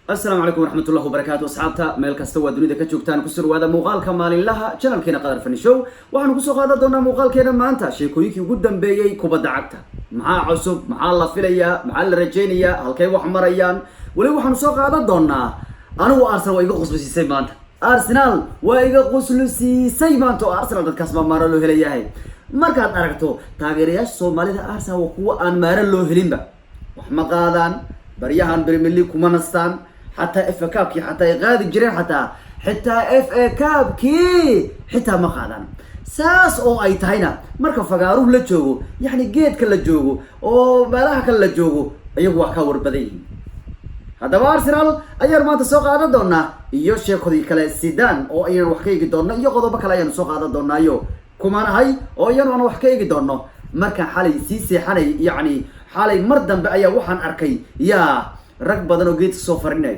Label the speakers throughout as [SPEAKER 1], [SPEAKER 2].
[SPEAKER 1] السلام عليكم ورحمة الله وبركاته أصحابتا ميل كاستوا دنيا كجوجتان كسر وهذا مقال كمال لها channel كنا قدر فني شو وحنا كسر هذا دونا مقال كنا ما أنت شيكويكي قدام بيجي كوبا عكتا مع عصب مع الله فيليا مع الرجينيا هالكي وحمريان ولو وحنا سوق هذا دونا أنا وأرسنال ويجا قصبي سيمانت أرسنال ويجا قصلي سيمانت أرسنال تكسب مرة له هليا هاي مركز أركتو تاجرياش سومالي أرسنال وقوة أن مرة له هليمبا وحما قادان بريهان بريميلي كومانستان حتى اف كابكي حتى يغادي جرين حتى اف كابكي حتى ما قادان ساس او اي تاينا marka fagaaruhu la joogo yani geedka la joogo oo meelaha kale la joogo ayagu wax ka warbaday hadaba Arsenal ayaa maanta soo qaadan doona iyo sheekadii kale Zidane oo ayaan wax ka eegi doona iyo qodobo kale ayaan soo qaadan doonaayo kumaanahay oo ayaan wax ka eegi doono marka xalay si seexanay yani xalay mar dambe ayaa waxaan arkay rag badan oo geedka soo farinay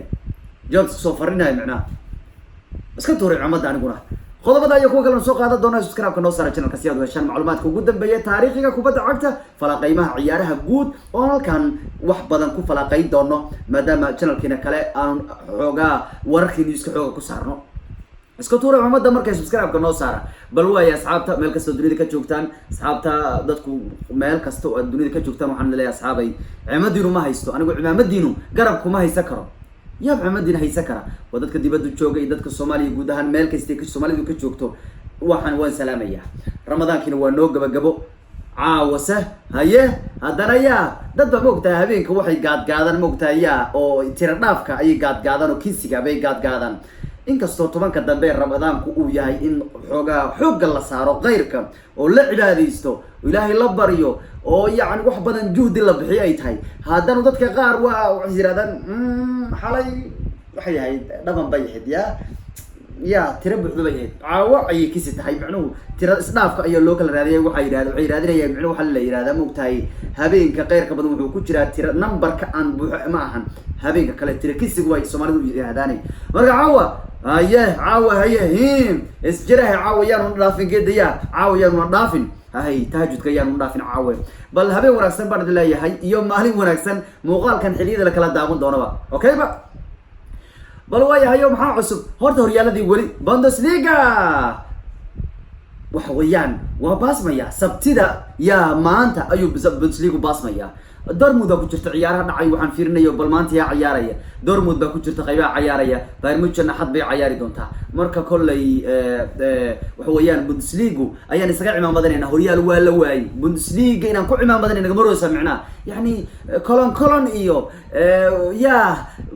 [SPEAKER 1] jood soo farinay macna iska tuuray cumada aniguna qodobada ayaa kuwa kale soo qaadan doona subscribe noo saara channelka si aad u heshaan macluumaadka ugu dambeeya taariikhiga kubadda cagta falaqeymaha ciyaaraha guud oo halkan wax badan ku falaqeyn doono maadaama channelkina kale aan xoogaa wararkii iska xooga ku saarno iska tuuray cumada markay subscribe noo saara bal way asxaabta meel kasta dunida ka joogtaan asxaabta dadku meel kasta oo dunida ka joogtaan waxaan leeyahay asxaabay ciidamadiinu ma haysto anigu ciidamadiinu garab kuma haysan karo yaa ciidamadiina haysan kara waa dadka dibadda jooga iyo dadka Soomaaliya guud ahaan meel kasta ee Soomaalidu ka joogto waxaan waan salaamaya ramadaankiina waa noo gabagabo caawasa haye hadana dad ba moogtaa habeenka waxay gaadgaadan moogtaa oo tira dhaafka ay gaadgaadan oo kinsiga bay gaadgaadan inkastoo tobanka dambe ramadaanku uu yahay in xooga la saaro qeyrka oo la cibaadeysto ilaahay la baryo oo yaani wax badan juhdi la bixiyo ay tahay haddana dadka qaar waa yiraahdaan xalay waxay yahay dhaban bay tira buuxda bay caawa ay kisi tahay macnuhu tira isdhaafka ayaa loo kala raadiyay waxay raadinayaan macnuhu waxa la yiraahdaa moogtahay habeenka qeyrka badan wuxuu ku jiraa tira numberka aan buuxo ma ahan habeenka kale tira kisigu way Soomaalidu yiraahdaan marka caawa isjiraha caawa yaanu dhaafin geedaya caawa yaanu dhaafin tahajudka yaanu dhaafin caawa bal habeen wanaagsan baan leeyahay iyo maalin wanaagsan muuqaalkan xiliyada la kala daawan doonaba okay ba bal waayahay maxaa cusub horta horyaaladii wali Bundesliga waxa weeyaan waa baasmaya sabtida maanta ayuu Bundesliga baasmaya Dortmund ku jirta ciyaaraha dhacay waxaan fiirinayo bal maanta ciyaaraya Dortmund ku jirta qaybaha ciyaaraya Bayern Munchen had bay ciyaari doontaa marka kollay waxa weeyaan Bundesliga ayaan isaga cimaamadanayna horyaal waa la waayay Bundesliga inaan ku cimaamadanayna maroosa macnaa yani kolon iyo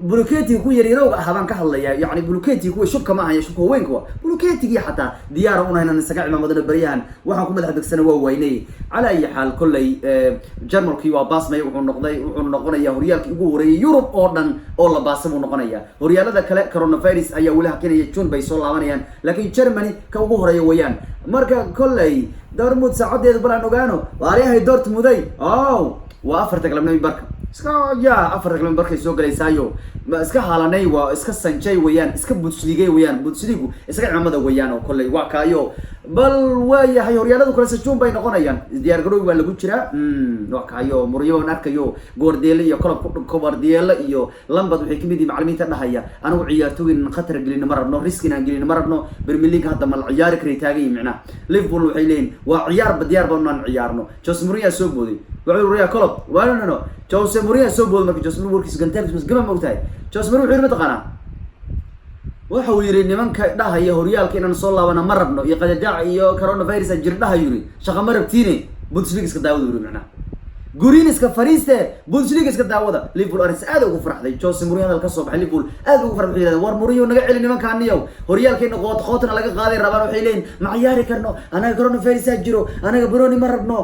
[SPEAKER 1] buluketi ku yaryarowga ahaan ka hadlaya yani buluketi ku shubka ma ahayn shubka weynka buluketi xataa diyaar u nahay isaga cimaamadana bariyahan waxaan ku madax degsanaa waa waynay ala ay xaal kollay Jarmalkii waa baasmay wuxuu noqonayaa horyaalkii ugu horeeyay Yurub oo dhan oo la baasay uu noqonayaa horyaalada kale coronavirus ayaa wali hakinaya June bay soo laabanayaan laakiin Germany ka ugu horeeyo weeyaan marka kollay Dortmund saacadeedu balan ogaano waariyahay Dortmund waa afarta galabnimo barka iska afarta galabnimo barka soo galeysaayo ma iska haalanay waa iska sanjay weeyaan iska Bundesliga weeyaan Bundesliga iska ciidamada weeyaan oo kollay waa kaayo bal waayahay horyaaladu kala sajoon bay noqonayaan diyaar garow waa lagu jiraa waa kaayo Mourinho arkayo Guardiola iyo Guardiola iyo Lampard waxay kamid yihiin macallimiinta dhahaya anigu ciyaartooyin khatar gelin ma rabno risk inaan gelin ma rabno Premier League hadda mal ciyaari kari taagay macna Liverpool waxay leeyihiin waa ciyaar diyaar baan ciyaarno Jose Mourinho soo booday wuxuu riyaa club no Jose Mourinho soo booday markii Jose Mourinho warkiis gantaabkiis gaba ma ogtahay Jose Mourinho wuxuu mataqaanaa waxa uu yiri nimanka dhahaya horyaalka inaan soo laabana ma rabno iyo qadajaac iyo coronavirus jir dhahayuri shaqa ma rabtiine Bundesliga iska daawado yiri macna Gurin iska fariiste Bundesliga iska daawada Liverpool aris aad ugu farxday Jose Mourinho halka soo baxay Liverpool aad ugu farxday war Mourinho naga celin nimankaaniyo horyaalkeena qootna laga qaaday rabaan waxay leeyeen ma ciyaari karno anaga coronavirus jiro anaga Bruni ma rabno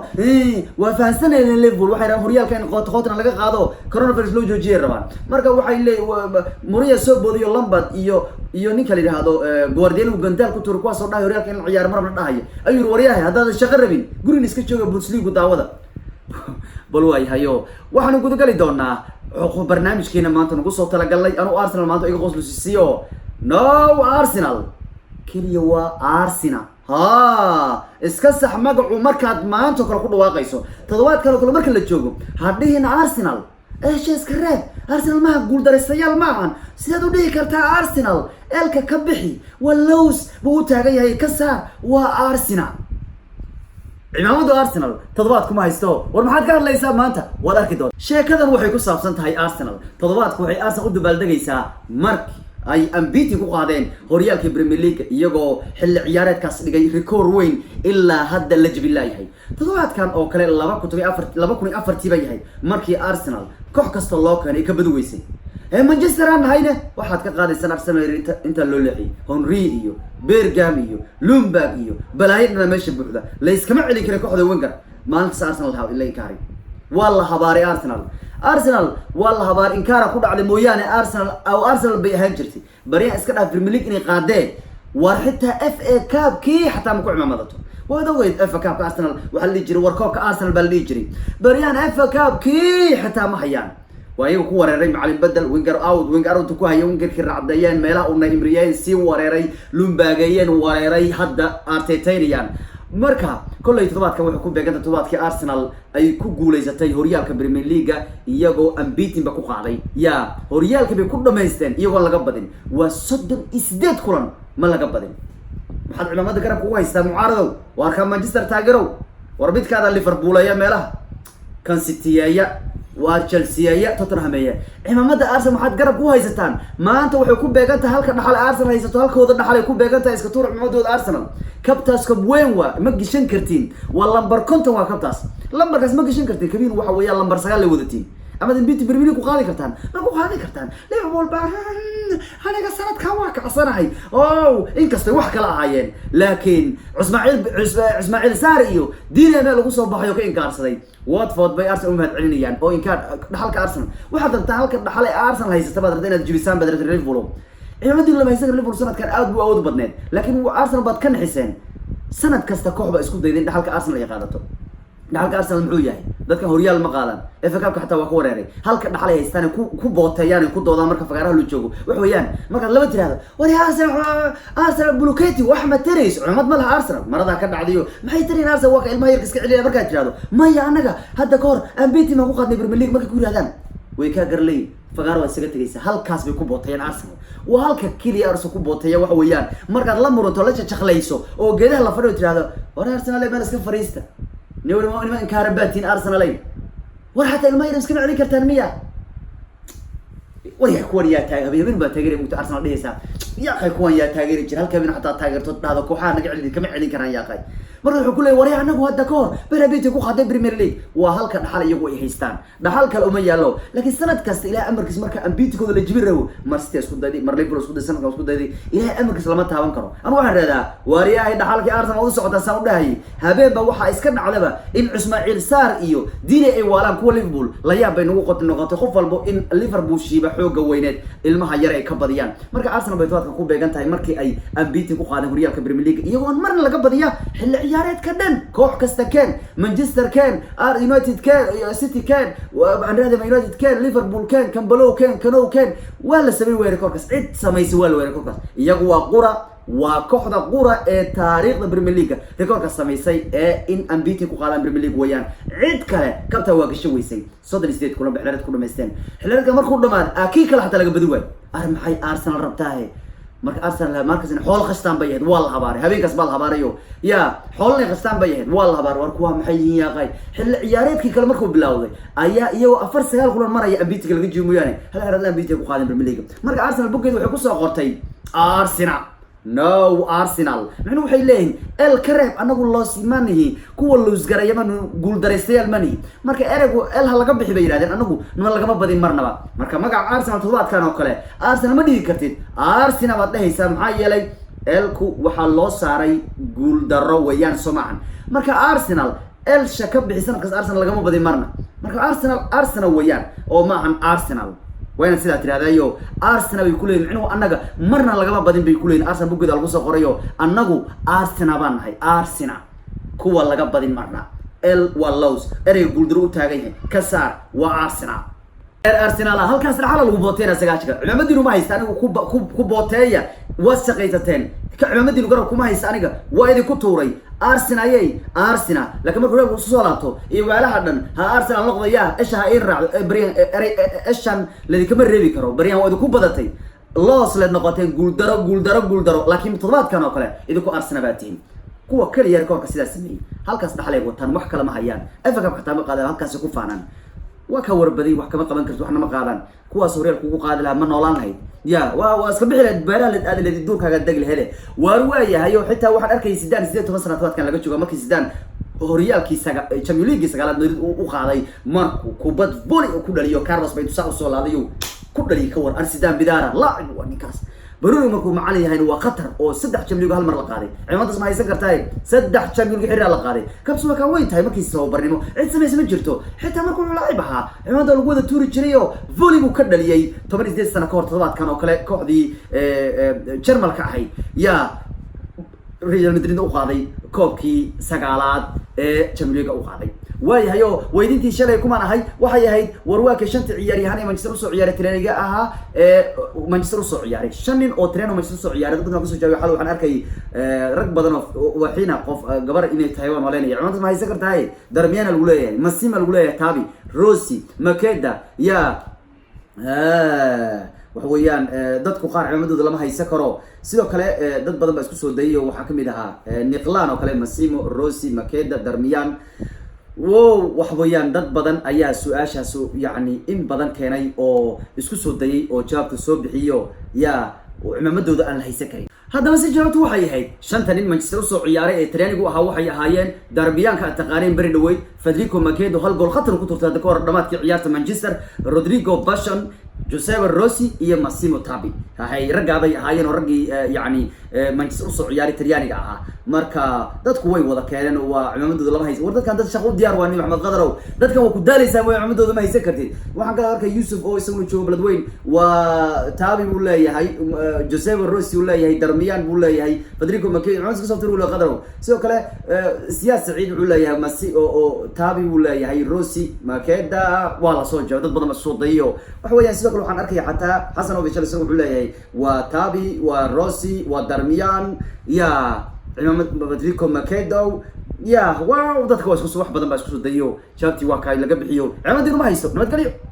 [SPEAKER 1] waa fahansanayeen Liverpool waxay rabaan horyaalkeena qootna laga qaado coronavirus loo joojiyay rabaan marka waxay leeyeen Mourinho soo boodiyo Lampard iyo ninka la yiraahdo Guardiola uu gandaal ku tuur kuwaas oo dhahay horyaalkeena ciyaar mar rabna dhahay ayuu wariyahay hadda shaqo rabin Gurin iska jooga Bundesliga daawada bal waayahay waxaan ugu gali doonaa barnaamijkeena maanta nagu soo tala galay anu Arsenal maanta iga qoslusiyo no Arsenal kaliya waa Arsenal iska sax magacu markaad maanta kala ku dhawaaqayso toddobaad kale marka la joogo hadhiina Arsenal ايش اسكريت arsenal maaha guuldaraystayaal maahan sidaad u dhihi kartaa arsenal eelka ka bixi waa lows buu u taagan yahay ka saar waa arsenal cimaamadu arsenal toddobaad kuma haysto war maxaad ka hadlaysaa maanta waad arki doontaa sheekadan waxay ku saabsan tahay arsenal toddobaadku waxay arsenal u dabaaldegaysaa markii ay unbeaten ku qaadeen horyaalka Premier League iyagoo xilli ciyaareedkaas dhigay record weyn ilaa hadda la jabin laayahay toddobaadkan oo kale 2004 bay yahay markii Arsenal koox kasta loo keenay ka badweysay Manchester aan hayne waxaad ka qaadaysan Arsenal inta loo leexiyay Henry iyo Bergam iyo Lumberg iyo balaayadna meesha buuxda la iskama celin karo kooxda Wenger maalinta Arsenal ha ilaa inkari walla habaari Arsenal walla habaar inkaara ku dhacday mooyaane Arsenal bay ahaan jirtay bariya iska dhaaf Premier League inay qaadeen war xitaa FA Cup kii xataa ma ku cimaamadato wada weyd FA Cup Arsenal waxa la jiray war koobka Arsenal baa la jiray bariyaan FA Cup kii xataa ma hayaan waayo ku wareeray macallin badal Wenger out ku hayay Wenger ki raacdayeen meelaha uu Neymar si wareeray Lumbergayeen wareeray hadda Artetairian marka kulay toddobaadka wuxuu ku beeganta toddobaadkii Arsenal ay ku guuleysatay horyaalka Premier League iyagoo unbeaten ba ku qaaday horyaalka bay ku dhameysteen iyagoo laga badin waa 38 kulan ma laga badin maxaad ciidamada garab ku haystaa mucaaradow war ka Manchester taageerow war midkaada Liverpool ayaa meelaha kan City ayaa waa Chelsea ayaa Tottenham ayaa ciidamada Arsenal maxaad garab ku haysataan maanta waxay ku beegantahay halka dhaxal Arsenal haysato halkooda dhaxal ay ku beegantahay iska tuur ciidamadooda Arsenal kabtaas ka weyn waa ma gishan kartiin waa lambar konton waa kabtaas lambarkaas ma gishan kartiin kabiin waxa weeyaan lambar 9 la wadatiin ama unbeaten Premier League ku qaadi kartaan ma ku qaadi kartaan Liverpool baa aniga sanadkan waa ka casanahay inkastay wax kala ahaayeen laakiin Ismail Sarr iyo Diine lagu soo baxayo ka inkaarsaday Watford bay Arsenal u mahad celinayaan oo inkaar dhaxalka Arsenal waxa dantaa halka dhaxal ay Arsenal haysata baad rabtaa inaad jibisaan baad rabtaa Liverpool ciidamadu lama haysan Liverpool sanadkan aad buu awood badneed laakiin Arsenal baad ka naxiseen sanad kasta kooxba isku daydeen dhaxalka Arsenal ay qaadato dhaxalka Arsenal muxuu yahay dadka horyaal ma qaadan FA Cup xataa waa ku wareeray halka dhaxal ay haystaan ku booteeyaan ku doodaan marka fagaaraha la joogo wax weeyaan marka laba tiraado war Arsenal blockade wax ma tareys cumad ma laha Arsenal marada ka dhacdayo maxay tareen Arsenal waa ka ilmaha yar iska celiya marka tiraado maya anaga hadda ka hor unbeaten ma ku qaadnay Premier League marka ku yiraahdaan way ka garlay fagaar waa isaga tagaysa halkaas bay ku booteeyaan Arsenal waa halka kaliya Arsenal ku booteeya wax weeyaan marka la muranto la jaqlayso oo geedaha la fadhiyo tiraado war Arsenal ay iska fariista نقول ما إن كارباتين أرسنالين وراح ما يرمس كم عليك ترمية ويا كون يا تاجر بيبين بتاجر ممكن أرسنال ليس يا أخي كون يا تاجر هل كمين حتى تاجر تطلع هذا كوحان نقعد كم عليك كنا يا أخي مرة كله وريا عنك وهذا كور بلا بيتك وخذ بريمير ليج وهل كان حال يقوي هيستان ده حال كالأمية له لكن سنة كاست إلى أمريكا مركز أمبيتك هذا اللي جبره مرستي أسكت دادي مرليفر أسكت السنة أسكت دادي إلى أمريكا سلامتها وانكره أنا واحد هذا وريا ده حال كأرسنال وصعد السنة ده هي هبيبة وحى إسكن على بقى إن إسماعيل سار إيو ديني أي والام كول ليفربول لا يبقى نقطة النقاط خف البو إن ليفربول شيء بحوج جوينات المهاجر أي كبديان مركز أرسنال بيتوات كوب بيجان تاي مركز أي أمبيتك وخانه ريال كبريمير ليج يوم مرة لقبضيا حل عيارات كدن كوح كستا كان مانشستر كان يونايتد كان سيتي كان وعندنا يونايتد كان ليفربول كان كامبلو كان كانو كان ولا سمي ويركوكس عد سمي سوال ويركوكس يقوى قرى وكوحدة قرى تاريخ البريمير ليج ريكوكس سمي سي إن أمبيتي كوخالان بريمير ليج ويان عد كله كبتا واقش شوي سي صدر ستيت كلهم بحلالات كلهم مستين حلالات كمان كلهم مان أكيد كله حتى لقى بدوي أرم حي أرسنال ربطاه marka Arsenal markaasina xool khastaan bay ahayd waa la habaarey habeenkaas baa la habaarayo xoolna khastaan bay ahayd waa la habaar war kuwa maxay yihiin yaaqay xil ciyaareedkii kale markuu bilowday ayaa iyagoo 4-9 kulan maraya ambitiga laga jiimo yaani hal xirad ambitiga ku qaadan Premier League marka Arsenal bugeed waxay ku soo qortay Arsenal maxay waxay leeyihiin el kareeb anagu loo simanahay kuwa loos garayman guul dareystayaal mani marka erego el hal laga bixi bay yiraahdeen anagu nima laga badin marnaba marka magaca Arsenal todobaadkan oo kale Arsenal ma dhigi kartid Arsenal baad dhahaysaa maxaa yeelay elku waxa loo saaray guul daro wayaan Soomaalian marka Arsenal el shaka bixisan kas Arsenal laga badin marna marka Arsenal wayaan oo ma ahan Arsenal وين سيدا ترادايو أرسنال بيقولين إنه أنجا مرنا لقما بدين بيقولين أرسنال بوجد القصة قريو أنجو أرسنال بان هاي أرسنال كوا لقما بدين مرنا ال واللوز أري يقول تاجيه كسر وأرسنال أرسنال هل كسر حاله الوبوتين سجاشك لما دينو ما يستانو كوب بوتية wasaqaytateen cimaamadiinu garab kuma haysa aniga waa idinku tuuray Arsenal laakiin markuu reebku soo laabto iyo waalaha dhan ha Arsenal noqdaya isha ha in raacdo Brian ishan ladii kama reebi karo Brian waa idinku badatay loos leed noqotay guuldaro laakiin toddobaadkan oo kale idinku Arsenal baatiin kuwa kaliya rekoorka sidaas sameeyay halkaas dhaxlay wataan wax kala ma hayaan FA Cup xataa ma qaadaan halkaas ku faanaan waa ka warbaday wax kama qaban karto waxna ma qaadaan kuwaas horyaalka ugu qaadi lahaa ma noolaan lahayd ya waa iska bixi lahayd beeraha aad leed duurkaaga dagli hele waar waayahay oo xitaa waxaan arkay Zidane 18 sanadoodkan laga joogo markii Zidane horyaalkiisa Champions League sagalaad u qaaday markuu kubad volley ku dhaliyo Carlos bay tusaa soo laadayo ku dhaliyo ka war Zidane bidaara laacib waa ninkaas Bruno markuu macallin yahay waa qatar oo 3 Champions League hal mar la qaaday ciidantaas ma haysan kartaa 3 Champions League xiriir la qaaday kabsuma ka weyn tahay markii soo barnimo cid sameeyay ma jirto xitaa markuu laacib ahaa ciidamada lagu wada tuuri jiray oo volley ku ka dhaliyay 18 sano ka hor toddobaadkan oo kale kooxdii Jarmalka ahay ya Real Madrid u qaaday koobkii sagaalaad ee Champions League u qaaday waayahayo weydintii shalay kuma ahay waxay ahayd warwaaka shanta ciyaaryahan ee Manchester soo ciyaaray training ahaa Manchester soo ciyaaray shan nin oo trainer Manchester soo ciyaaray dadka ku soo jawaabay xal waxaan arkay rag badan oo waxiina qof gabar inay tahay waan maleynaya cunto ma haysan kartaa darmiyana lagu leeyahay Massimo lagu leeyahay Tabi Rossi Makeda ya waxa weeyaan dadku qaar ciidamadooda lama haysan karo sidoo kale dad badan ba isku soo dayay oo waxa kamid ahaa Niqlan oo kale Massimo Rossi Makeda Darmian waxa weeyaan dad badan ayaa su'aashaas yani in badan keenay oo isku soo dayay oo jawaabta soo bixiyo ya ciidamadooda aan la haysan karin haddaba si jawaabtu waxay ahayd shanta nin Manchester soo ciyaaray ee training u ahaa waxay ahaayeen Darmianka taqaaniin bari dhaweyd Federico Makedo hal gool khatar ku turtay ka hor dhamaadkii ciyaarta Manchester Rodrigo Bashon Giuseppe Rossi iyo Massimo Tabi hay ragaabay ahaayeen oo ragii yani Manchester soo ciyaaray Talyaaniga ahaa marka dadku way wada keeneen waa ciidamadooda lama haysan war dadkan dad shaqo diyaar waa Maxamed Qadarow dadkan waa ku daalaysaa way ciidamadooda ma haysan kartid waxaan kala arkay Yusuf oo isaguna joogo Beledweyne waa Tabi uu leeyahay Giuseppe Rossi uu leeyahay Darmian uu leeyahay Federico Makedo cunska soo tiruu Qadarow sidoo kale Siyaas Saciid uu leeyahay Massi oo Tabi uu leeyahay Rossi Makeda waa la soo jawaab dad badan ma soo dayo wax weeyaan sidoo kale waxaan arkay xataa Xasan oo Bishal uu leeyahay waa Tabi waa Rossi waa Darmian ya Federico Makedo ya wow dadka waa isku wax badan ba isku soo dayo jawaabtii waa kay laga bixiyo ciidamadii ma haysto nabad galiyo